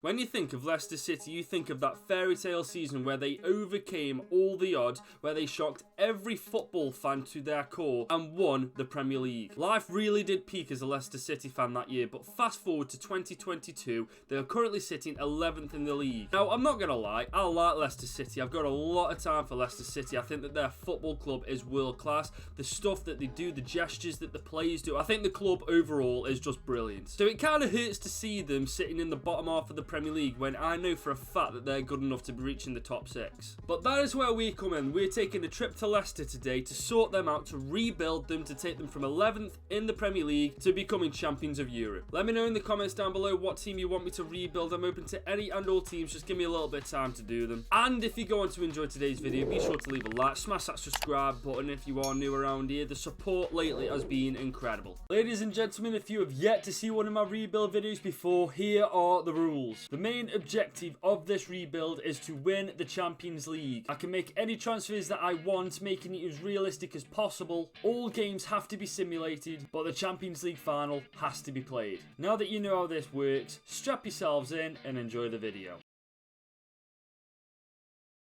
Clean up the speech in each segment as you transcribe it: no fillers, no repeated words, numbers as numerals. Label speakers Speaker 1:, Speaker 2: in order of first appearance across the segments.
Speaker 1: When you think of Leicester City, you think of that fairy tale season where they overcame all the odds, where they shocked every football fan to their core and won the Premier League. Life really did peak as a Leicester City fan that year, but fast forward to 2022, they are currently sitting 11th in the league. Now, I'm not going to lie, I like Leicester City. I've got a lot of time for Leicester City. I think that their football club is world class. The stuff that they do, the gestures that the players do, I think the club overall is just brilliant. So it kind of hurts to see them sitting in the bottom half of the Premier League when I know for a fact that they're good enough to be reaching the top 6. But that is where we come in. We're taking a trip to Leicester today to sort them out, to rebuild them, to take them from 11th in the Premier League to becoming champions of Europe. Let me know in the comments down below what team you want me to rebuild. I'm open to any and all teams, just give me a little bit of time to do them. And if you go on to enjoy today's video, be sure to leave a like, smash that subscribe button if you are new around here. The support lately has been incredible. Ladies and gentlemen, if you have yet to see one of my rebuild videos before, here are the rules. The main objective of this rebuild is to win the Champions League. I can make any transfers that I want, making it as realistic as possible. All games have to be simulated, but the Champions League final has to be played. Now that you know how this works, strap yourselves in and enjoy the video.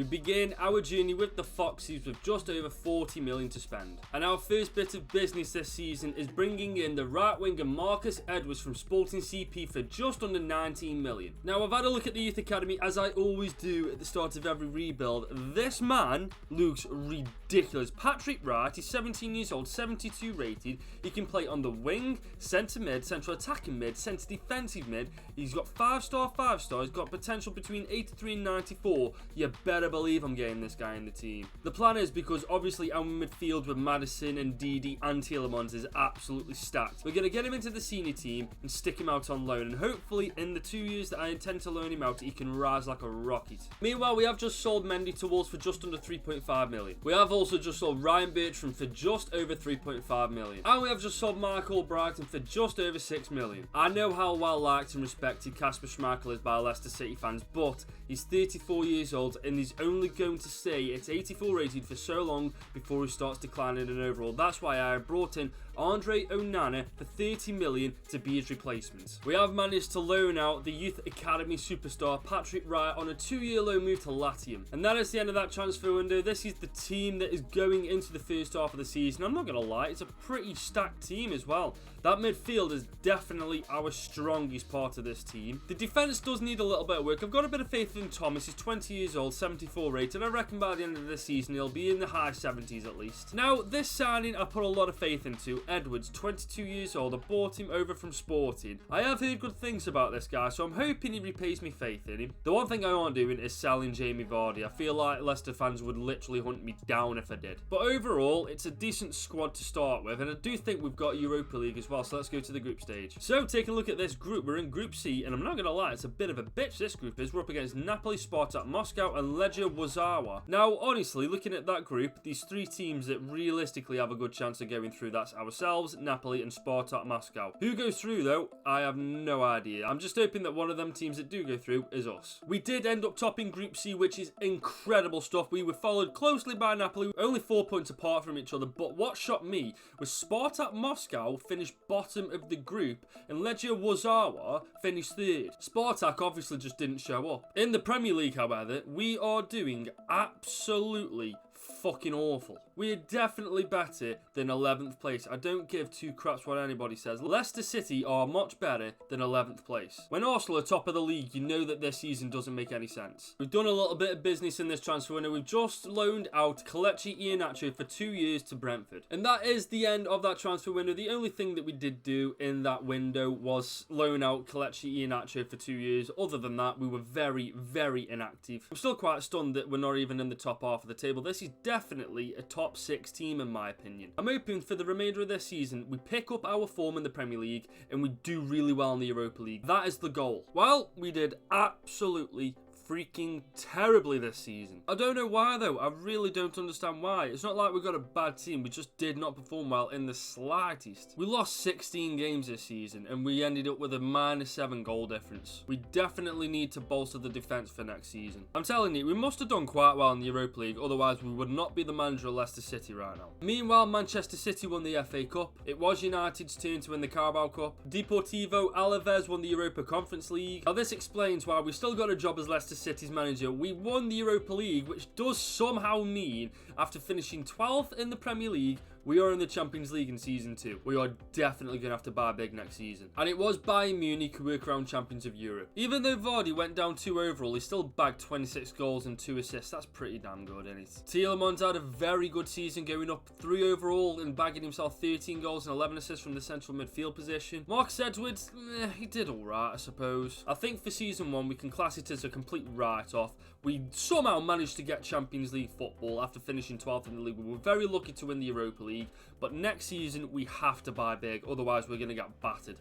Speaker 1: We begin our journey with the Foxes with just over 40 million to spend. And our first bit of business this season is bringing in the right winger Marcus Edwards from Sporting CP for just under 19 million. Now I've had a look at the youth academy as I always do at the start of every rebuild. This man looks ridiculous. Patrick Wright, he's 17 years old, 72 rated. He can play on the wing, centre mid, central attacking mid, centre defensive mid. He's got 5-star, 5-star. He's got potential between 83 and 94. You better believe I'm getting this guy in the team. The plan is, because obviously our midfield with Madison and Didi and Tielemans is absolutely stacked, we're going to get him into the senior team and stick him out on loan, and hopefully in the 2 years that I intend to loan him out, he can rise like a rocket. Meanwhile, we have just sold Mendy to Wolves for just under 3.5 million. We have also just sold Ryan Bertram for just over 3.5 million. And we have just sold Michael Brighton for just over 6 million. I know how well liked and respected Kasper Schmeichel is by Leicester City fans, but he's 34 years old and he's only going to stay at 84 rated for so long before he starts declining in overall. That's why I brought in Andre Onana for 30 million to be his replacement. We have managed to loan out the youth academy superstar Patrick Wright on a 2-year loan move to Latium. And that is the end of that transfer window. This is the team that is going into the first half of the season. I'm not going to lie, it's a pretty stacked team as well. That midfield is definitely our strongest part of this team. The defence does need a little bit of work. I've got a bit of faith in Thomas. He's 20 years old, 74 rated. I reckon by the end of the season he'll be in the high 70s at least. Now, this signing I put a lot of faith into. Edwards, 22 years old. I bought him over from Sporting. I have heard good things about this guy, so I'm hoping he repays me faith in him. The one thing I aren't doing is selling Jamie Vardy. I feel like Leicester fans would literally hunt me down if I did. But overall, it's a decent squad to start with, and I do think we've got Europa League as well, so let's go to the group stage. So, taking a look at this group, we're in Group C, and I'm not going to lie, it's a bit of a bitch this group is. We're up against Napoli, Spartak Moscow, and Legia Warszawa. Now, honestly, looking at that group, these 3 teams that realistically have a good chance of going through, that's ourselves, Napoli, and Spartak Moscow. Who goes through, though? I have no idea. I'm just hoping that one of them teams that do go through is us. We did end up topping Group C, which is incredible stuff. We were followed closely by Napoli, only 4 points apart from each other, but what shocked me was Spartak Moscow finished bottom of the group and Legia Warszawa finished 3rd. Spartak obviously just didn't show up. In the Premier League, however, we are doing absolutely fucking awful. We are definitely better than 11th place. I don't give 2 craps what anybody says. Leicester City are much better than 11th place. When Arsenal are top of the league, you know that this season doesn't make any sense. We've done a little bit of business in this transfer window. We've just loaned out Kelechi Iheanacho for 2 years to Brentford. And that is the end of that transfer window. The only thing that we did do in that window was loan out Kelechi Iheanacho for 2 years. Other than that, we were very, very inactive. I'm still quite stunned that we're not even in the top half of the table. This is definitely a top 6 team in my opinion. I'm hoping for the remainder of this season we pick up our form in the Premier League and we do really well in the Europa League. That is the goal. Well, we did absolutely freaking terribly this season. I don't know why though, I really don't understand why. It's not like we've got a bad team, we just did not perform well in the slightest. We lost 16 games this season and we ended up with a -7 goal difference. We definitely need to bolster the defence for next season. I'm telling you, we must have done quite well in the Europa League, otherwise we would not be the manager of Leicester City right now. Meanwhile, Manchester City won the FA Cup. It was United's turn to win the Carabao Cup. Deportivo Alaves won the Europa Conference League. Now this explains why we still got a job as Leicester City's manager. We won the Europa League, which does somehow mean after finishing 12th in the Premier League, we are in the Champions League in Season 2. We are definitely going to have to buy big next season. And it was Bayern Munich who were crowned champions of Europe. Even though Vardy went down 2 overall, he still bagged 26 goals and 2 assists. That's pretty damn good, isn't it? Tielemans had a very good season, going up 3 overall and bagging himself 13 goals and 11 assists from the central midfield position. Marcus Edwards, he did alright, I suppose. I think for Season 1, we can class it as a complete write-off. We somehow managed to get Champions League football after finishing 12th in the league. We were very lucky to win the Europa League, but next season we have to buy big, otherwise we're going to get battered.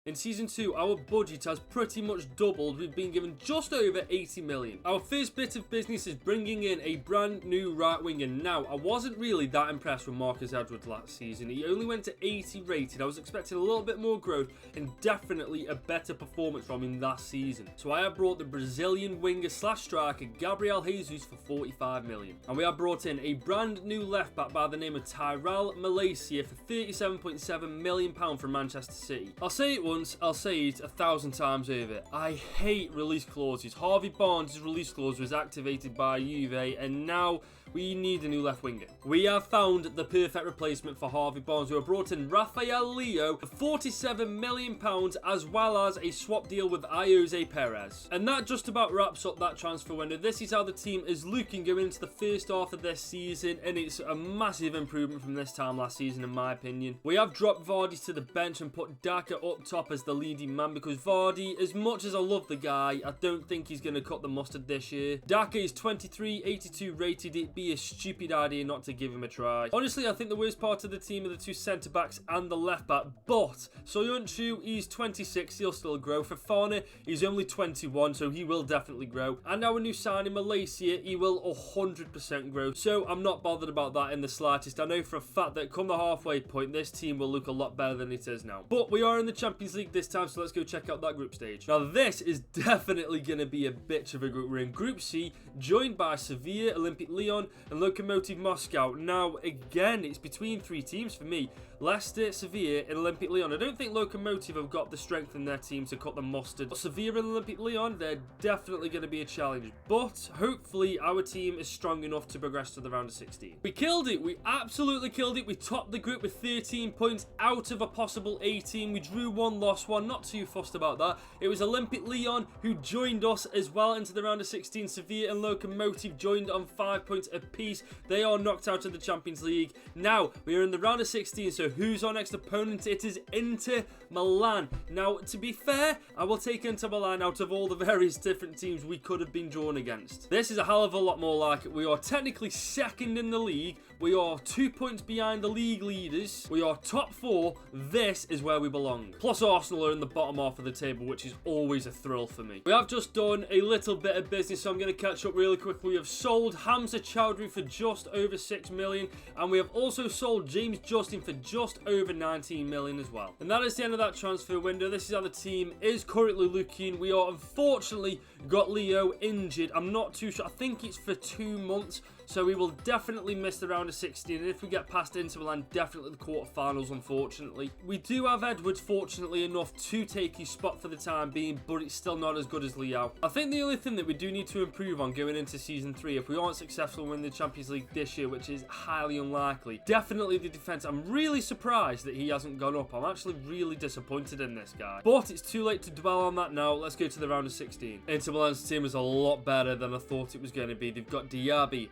Speaker 1: In Season 2, our budget has pretty much doubled. We've been given just over 80 million. Our first bit of business is bringing in a brand new right winger. Now, I wasn't really that impressed with Marcus Edwards last season. He only went to 80 rated. I was expecting a little bit more growth and definitely a better performance from him last season. So I have brought the Brazilian winger slash striker Gabriel Jesus for 45 million. And we have brought in a brand new left back by the name of Tyrell Malaysia for £37.7 million from Manchester City. I'll say it once, I'll say it 1,000 times over. I hate release clauses. Harvey Barnes' release clause was activated by Juve and now we need a new left winger. We have found the perfect replacement for Harvey Barnes. We have brought in Rafael Leo for £47 million as well as a swap deal with Jose Perez. And that just about wraps up that transfer window. This is how the team is looking going into the first half of this season and it's a massive improvement from this time last season in my opinion. We have dropped Vardy to the bench and put Daka up top as the leading man because Vardy, as much as I love the guy, I don't think he's going to cut the mustard this year. Daka is 23.82 rated. It'd be a stupid idea not to give him a try. Honestly, I think the worst part of the team are the 2 centre-backs and the left-back, but Soyuncu, he's 26, he'll still grow. Fofana, he's only 21, so he will definitely grow. And our new signing, Malaysia, he will 100% grow, so I'm not bothered about that in the slightest. I know for a fact that come the halfway point, this team will look a lot better than it is now. But we are in the Champions League this time, so let's go check out that group stage. Now, this is definitely going to be a bitch of a group. We're in Group C, joined by Sevilla, Olympic Lyon, and Lokomotiv Moscow. Now, again, it's between 3 teams for me. Leicester, Sevilla, and Olympic Lyon. I don't think Lokomotiv have got the strength in their team to cut the mustard. But Sevilla and Olympic Lyon, they're definitely going to be a challenge. But hopefully our team is strong enough to progress to the round of 16. We killed it. We absolutely killed it. We topped the group with 13 points out of a possible 18. We drew 1, lost 1. Not too fussed about that. It was Olympic Lyon who joined us as well into the round of 16. Sevilla and Lokomotiv joined on 5 points apiece. They are knocked out of the Champions League. Now, we are in the round of 16, so who's our next opponent? It is Inter Milan. Now, to be fair, I will take Inter Milan out of all the various different teams we could have been drawn against. This is a hell of a lot more like it. We are technically second in the league. We are 2 points behind the league leaders. We are top 4. This is where we belong. Plus, Arsenal are in the bottom half of the table, which is always a thrill for me. We have just done a little bit of business, so I'm going to catch up really quickly. We have sold Hamza Chowdhury for just over 6 million, and we have also sold James Justin for just over 19 million as well. And that is the end of that transfer window. This is how the team is currently looking. We are unfortunately got Leo injured. I'm not too sure. I think it's for 2 months. So we will definitely miss the round of 16, and if we get past Inter Milan, definitely the quarterfinals, unfortunately. We do have Edwards, fortunately enough, to take his spot for the time being, but it's still not as good as Leo. I think the only thing that we do need to improve on going into Season 3, if we aren't successful in winning the Champions League this year, which is highly unlikely, definitely the defence. I'm really surprised that he hasn't gone up. I'm actually really disappointed in this guy. But it's too late to dwell on that now. Let's go to the round of 16. Inter Milan's team is a lot better than I thought it was going to be. They've got Diaby,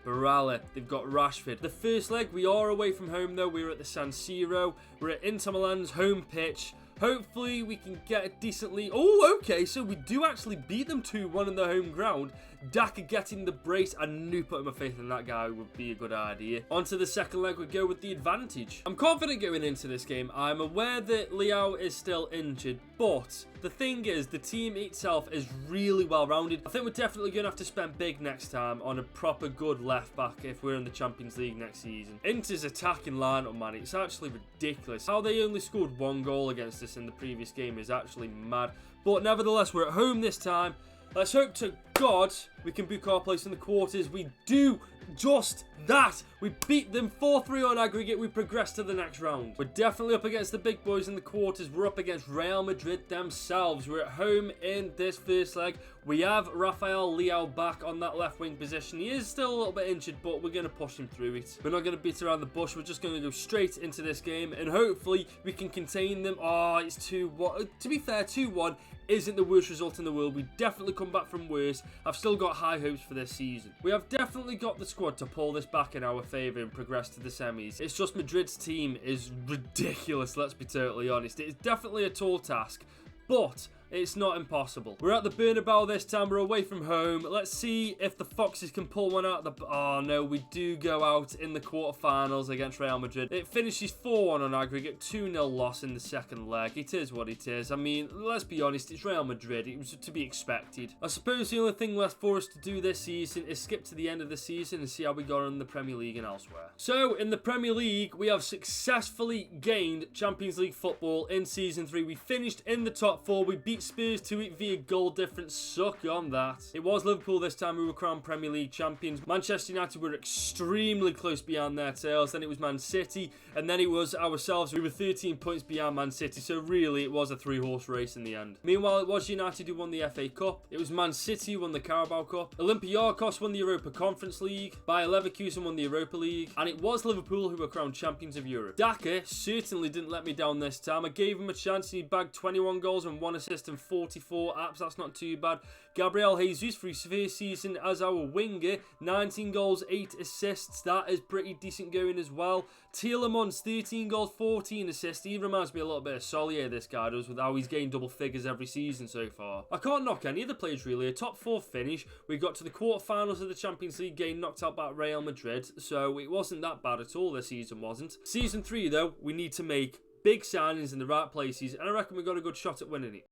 Speaker 1: they've got Rashford. The first leg, we are away from home though. We're at the San Siro. We're at Inter Milan's home pitch. Hopefully we can get it decently. Oh, okay, so we do actually beat them 2-1 in the home ground. Daka getting the brace. I knew putting my faith in that guy would be a good idea. On to the second leg, we go with the advantage. I'm confident going into this game. I'm aware that Leao is still injured, but The thing is, the team itself is really well rounded. I think we're definitely going to have to spend big next time on a proper good left back if we're in the Champions League next season. Inter's attacking lineup, man, it's actually ridiculous. How they only scored 1 goal against us in the previous game is actually mad. But nevertheless, we're at home this time. Let's hope to God we can book our place in the quarters. We do just that. We beat them 4-3 on aggregate. We progress to the next round. We're definitely up against the big boys in the quarters. We're up against Real Madrid themselves. We're at home in this first leg. We have Rafael Leao back on that left wing position. He is still a little bit injured, but we're going to push him through it. We're not going to beat around the bush. We're just going to go straight into this game, and hopefully we can contain them. Oh, it's 2-1. To be fair, 2-1 isn't the worst result in the world. We definitely come back from worse. I've still got high hopes for this season. We have definitely got the squad to pull this back in our favour and progress to the semis. It's just Madrid's team is ridiculous, let's be totally honest. It is definitely a tall task, but it's not impossible. We're at the Bernabeu this time. We're away from home. Let's see if the Foxes can pull one out. Oh, no, we do go out in the quarterfinals against Real Madrid. It finishes 4-1 on aggregate, 2-0 loss in the second leg. It is what it is. I mean, let's be honest, it's Real Madrid. It was to be expected. I suppose the only thing left for us to do this season is skip to the end of the season and see how we got on in the Premier League and elsewhere. So, in the Premier League, we have successfully gained Champions League football in Season 3. We finished in the top 4. We beat Spurs to it via goal difference. Suck on that. It was Liverpool this time who were crowned Premier League champions. Manchester United were extremely close behind their tails. Then it was Man City, and then it was ourselves. We were 13 points behind Man City, so really it was a 3-horse race in the end. Meanwhile, it was United who won the FA Cup. It was Man City who won the Carabao Cup. Olympiacos won the Europa Conference League. Bayer Leverkusen won the Europa League. And it was Liverpool who were crowned champions of Europe. Daka certainly didn't let me down this time. I gave him a chance and he bagged 21 goals and 1 assist and 44 apps. That's not too bad. Gabriel Jesus for his first season as our winger, 19 goals, 8 assists. That is pretty decent going as well. Tielemans, 13 goals, 14 assists. He reminds me a little bit of Solier, this guy does, with how he's gained double figures every season so far. I can't knock any of the players really. A top 4 finish. We got to the quarterfinals of the Champions League, getting knocked out by Real Madrid, so it wasn't that bad at all this season, wasn't. Season 3 though, we need to make big signings in the right places, and I reckon we got a good shot at winning it.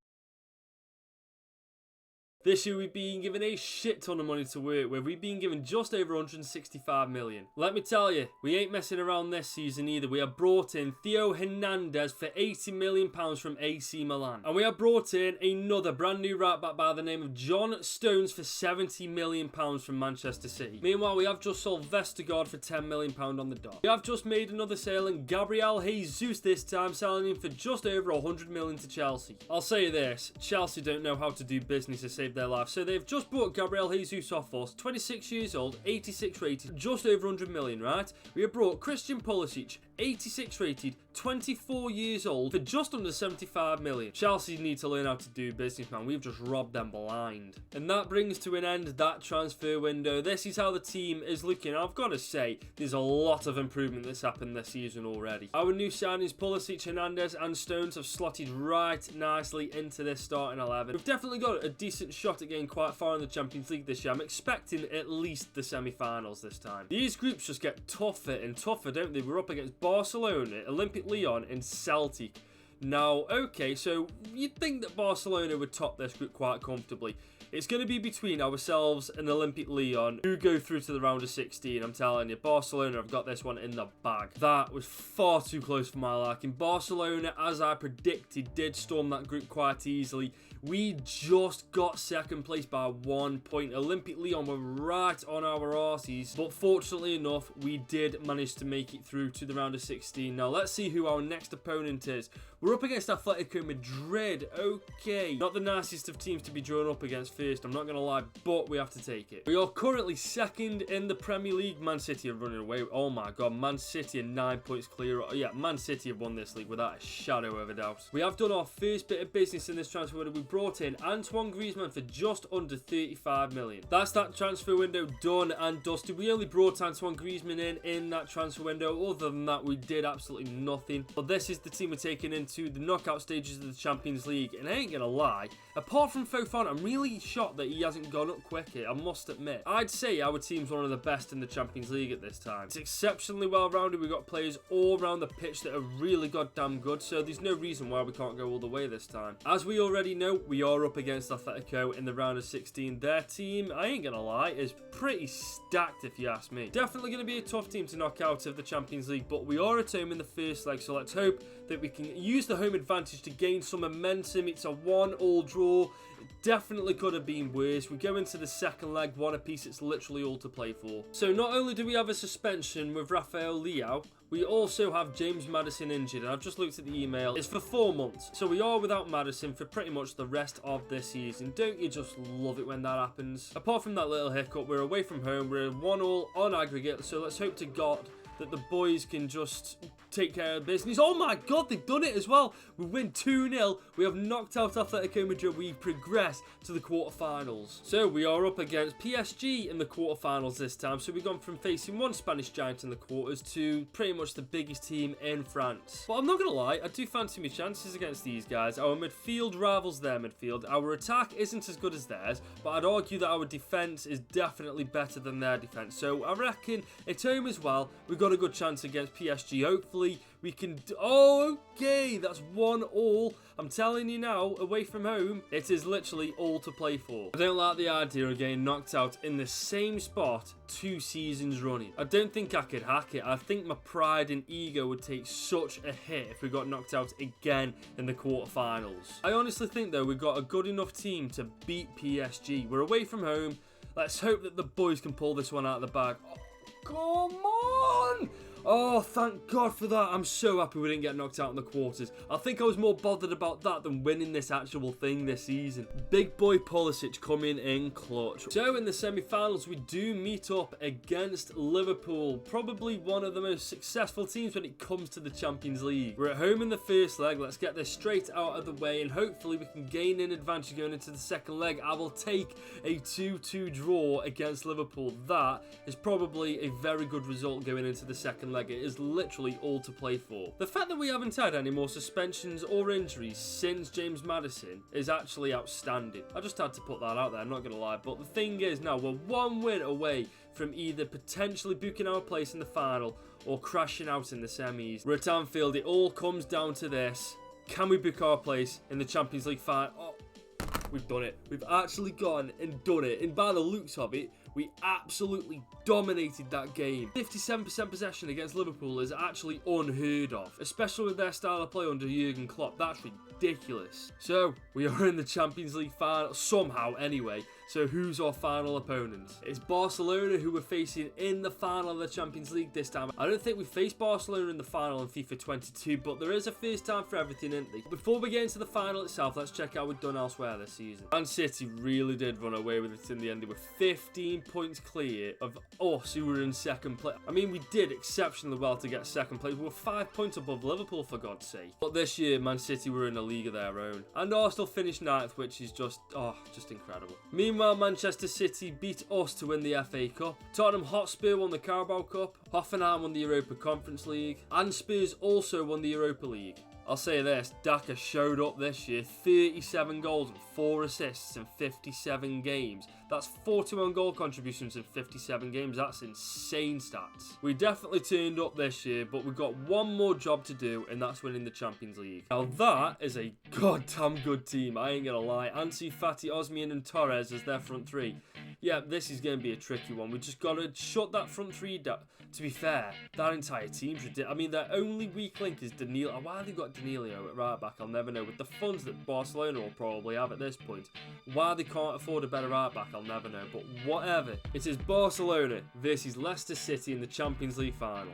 Speaker 1: This year we've been given a shit ton of money to work with. We've been given just over 165 million. Let me tell you, we ain't messing around this season either. We have brought in Theo Hernandez for £80 million from AC Milan. And we have brought in another brand new right back by the name of John Stones for £70 million from Manchester City. Meanwhile, we have just sold Vestergaard for £10 million on the dot. We have just made another sale in Gabriel Jesus this time, selling him for just over 100 million to Chelsea. I'll say this, Chelsea don't know how to do business to save their life, so they've just bought Gabriel Jesus off us, 26 years old, 86 rated, just over 100 million, right? We have brought Christian Pulisic, 86 rated, 24 years old, for just under 75 million. Chelsea need to learn how to do business, man. We've just robbed them blind. And that brings to an end that transfer window. This is how the team is looking. I've got to say, there's a lot of improvement that's happened this season already. Our new signings, Pulisic, Hernandez and Stones, have slotted right nicely into this starting 11. We've definitely got a decent shot at getting quite far in the Champions League this year. I'm expecting at least the semi-finals this time. These groups just get tougher and tougher, don't they? We're up against Barcelona, Olympic Lyon and Celtic. Now, okay, so you'd think that Barcelona would top this group quite comfortably. It's going to be between ourselves and Olympic Lyon, who go through to the round of 16. I'm telling you, Barcelona have got this one in the bag. That was far too close for my liking. Barcelona, as I predicted, did storm that group quite easily. We just got second place by 1 point. Olympic Lyon were right on our arses, but fortunately enough, we did manage to make it through to the round of 16. Now, let's see who our next opponent is. We're up against Atletico Madrid. Okay, not the nicest of teams to be drawn up against first, I'm not going to lie, but we have to take it. We are currently second in the Premier League. Man City are running away. Oh my god, Man City are 9 points clear. Yeah, Man City have won this league without a shadow of a doubt. We have done our first bit of business in this transfer window. We've brought in Antoine Griezmann for just under 35 million. That's that transfer window done and dusted. We only brought Antoine Griezmann in that transfer window. Other than that, we did absolutely nothing. But this is the team we're taking into the knockout stages of the Champions League, and I ain't gonna lie, apart from Fofana, I'm really shocked that he hasn't gone up quicker, I must admit. I'd say our team's one of the best in the Champions League at this time. It's exceptionally well rounded. We've got players all around the pitch that are really goddamn good, so there's no reason why we can't go all the way this time. As we already know, we are up against Atletico in the round of 16. Their team, I ain't gonna lie, is pretty stacked if you ask me. Definitely gonna be a tough team to knock out of the Champions League, but we are at home in the first leg, so let's hope that we can use the home advantage to gain some momentum. It's a 1-1 draw. It definitely could have been worse. We go into the second leg, one apiece. It's literally all to play for. So not only do we have a suspension with Rafael Leao, we also have James Maddison injured, and I've just looked at the email. It's for 4 months. So we are without Maddison for pretty much the rest of this season. Don't you just love it when that happens? Apart from that little hiccup, we're away from home. We're 1-1 on aggregate, so let's hope to God that the boys can just take care of business. Oh my God, they've done it as well. We win 2-0. We have knocked out Atletico Madrid. We progress to the quarterfinals. So we are up against PSG in the quarterfinals this time. So we've gone from facing one Spanish giant in the quarters to pretty much the biggest team in France. But I'm not going to lie, I do fancy my chances against these guys. Our midfield rivals their midfield. Our attack isn't as good as theirs, but I'd argue that our defence is definitely better than their defence. So I reckon at home as well, we've got a good chance against PSG. Hopefully we can oh, okay, that's 1-1. I'm telling you now, away from home, it is literally all to play for. I don't like the idea of getting knocked out in the same spot 2 seasons running. I don't think I could hack it. I think my pride and ego would take such a hit if we got knocked out again in the quarterfinals. I honestly think though, we've got a good enough team to beat PSG. We're away from home. Let's hope that the boys can pull this one out of the bag. Oh, come on! Oh, thank God for that. I'm so happy we didn't get knocked out in the quarters. I think I was more bothered about that than winning this actual thing this season. Big boy Pulisic coming in clutch. So in the semi-finals, we do meet up against Liverpool. Probably one of the most successful teams when it comes to the Champions League. We're at home in the first leg. Let's get this straight out of the way, and hopefully we can gain an advantage going into the second leg. I will take a 2-2 draw against Liverpool. That is probably a very good result going into the second leg. It is literally all to play for. The fact that we haven't had any more suspensions or injuries since James Maddison is actually outstanding. I just had to put that out there, I'm not going to lie. But the thing is now, we're 1 win away from either potentially booking our place in the final or crashing out in the semis. We're at Anfield, it all comes down to this. Can we book our place in the Champions League final? Oh, we've done it. We've actually gone and done it. And by the looks of it, we absolutely dominated that game. 57% possession against Liverpool is actually unheard of, especially with their style of play under Jurgen Klopp. That's ridiculous. So, we are in the Champions League final, somehow anyway. So who's our final opponent? It's Barcelona, who we're facing in the final of the Champions League this time. I don't think we faced Barcelona in the final in FIFA 22, but there is a first time for everything, isn't there? Before we get into the final itself, let's check out what we've done elsewhere this season. Man City really did run away with it in the end. They were 15 points clear of us, who were in second place. I mean, we did exceptionally well to get second place. We were 5 points above Liverpool, for God's sake. But this year, Man City were in a league of their own. And Arsenal finished 9th, which is just incredible. Meanwhile, Manchester City beat us to win the FA Cup. Tottenham Hotspur won the Carabao Cup. Hoffenheim won the Europa Conference League. And Spurs also won the Europa League. I'll say this, Daka showed up this year, 37 goals and 4 assists in 57 games. That's 41 goal contributions in 57 games. That's insane stats. We definitely turned up this year, but we've got one more job to do, and that's winning the Champions League. Now that is a goddamn good team, I ain't gonna lie. Ansu Fati, Osman and Torres as their front three. Yeah, this is going to be a tricky one. We just got to shut that front three down. To be fair, that entire team's ridiculous. I mean, their only weak link is Danilo. Why have they got Danilo at right back? I'll never know. With the funds that Barcelona will probably have at this point, why they can't afford a better right back, I'll never know. But whatever. It is Barcelona versus Leicester City in the Champions League final.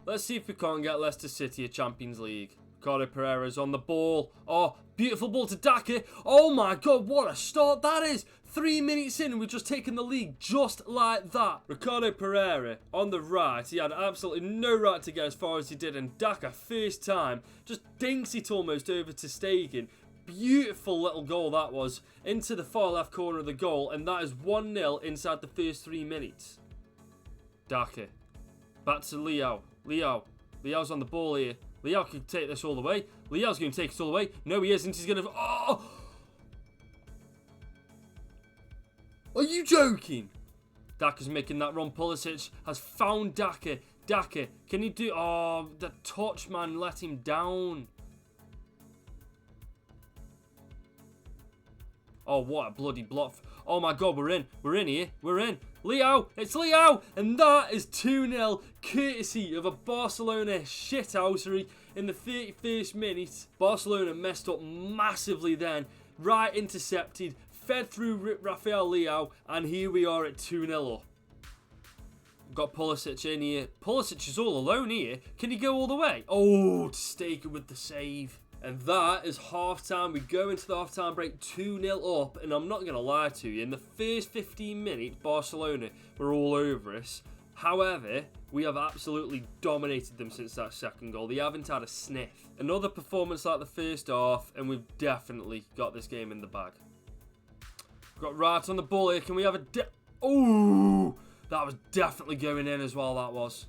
Speaker 1: Let's see if we can't get Leicester City a Champions League. Ricardo Pereira's on the ball. Oh, beautiful ball to Daka. Oh my god, what a start that is. 3 minutes in and we've just taken the league just like that. Ricardo Pereira on the right. He had absolutely no right to get as far as he did. And Daka, first time, just dinks it almost over to Stegen. Beautiful little goal that was. Into the far left corner of the goal. And that is 1-0 inside the first 3 minutes. Daka. Back to Leo. Leo's on the ball here. Leo can take this all the way. Leo's going to take it all the way. No, he isn't. He's going to... Oh! Are you joking? Daka's making that run. Pulisic has found Daka. Daka, can he do... Oh, the touch man let him down. Oh, what a bloody block. Oh my god, we're in. We're in here. We're in. Leo, it's Leo. And that is 2-0 courtesy of a Barcelona shithousery in the 31st minute. Barcelona messed up massively then. Right intercepted. Fed through Rafael Leo. And here we are at 2-0 up. Got Pulisic in here. Pulisic is all alone here. Can he go all the way? Oh, Stegen with the save. And that is half-time. We go into the half-time break 2-0 up. And I'm not going to lie to you. In the first 15 minutes, Barcelona were all over us. However, we have absolutely dominated them since that second goal. They haven't had a sniff. Another performance like the first half. And we've definitely got this game in the bag. Got right on the ball here. Can we have a... Oh! That was definitely going in as well, that was.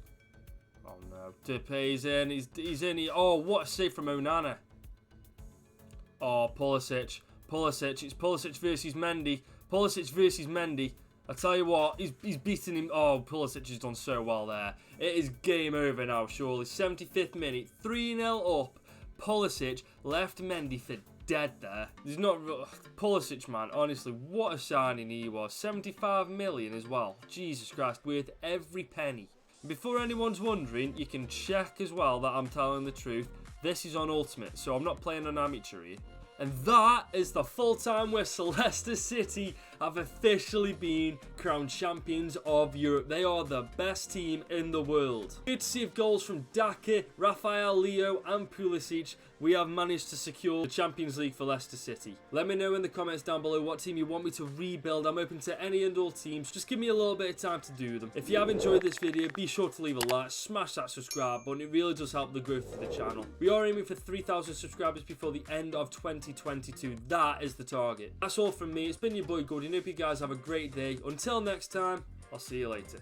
Speaker 1: Oh, no. Depay's in. He's in. Oh, what a save from Onana. Oh, Pulisic. Pulisic. It's Pulisic versus Mendy. Pulisic versus Mendy. I tell you what, he's beating him. Oh, Pulisic has done so well there. It is game over now, surely. 75th minute. 3-0 up. Pulisic left Mendy for dead there. He's not... Pulisic, man. Honestly, what a signing he was. 75 million as well. Jesus Christ. Worth every penny. Before anyone's wondering, you can check as well that I'm telling the truth. This is on Ultimate, so I'm not playing on Amateur here. And that is the full-time whistle. Leicester City have officially been crowned champions of Europe. They are the best team in the world. Courtesy of goals from Daka, Rafael Leo and Pulisic, we have managed to secure the Champions League for Leicester City. Let me know in the comments down below what team you want me to rebuild. I'm open to any and all teams. Just give me a little bit of time to do them. If you have enjoyed this video, be sure to leave a like, smash that subscribe button. It really does help the growth of the channel. We are aiming for 3,000 subscribers before the end of 2022. That is the target. That's all from me. It's been your boy Gordy. Hope you guys have a great day. Until next time, I'll see you later.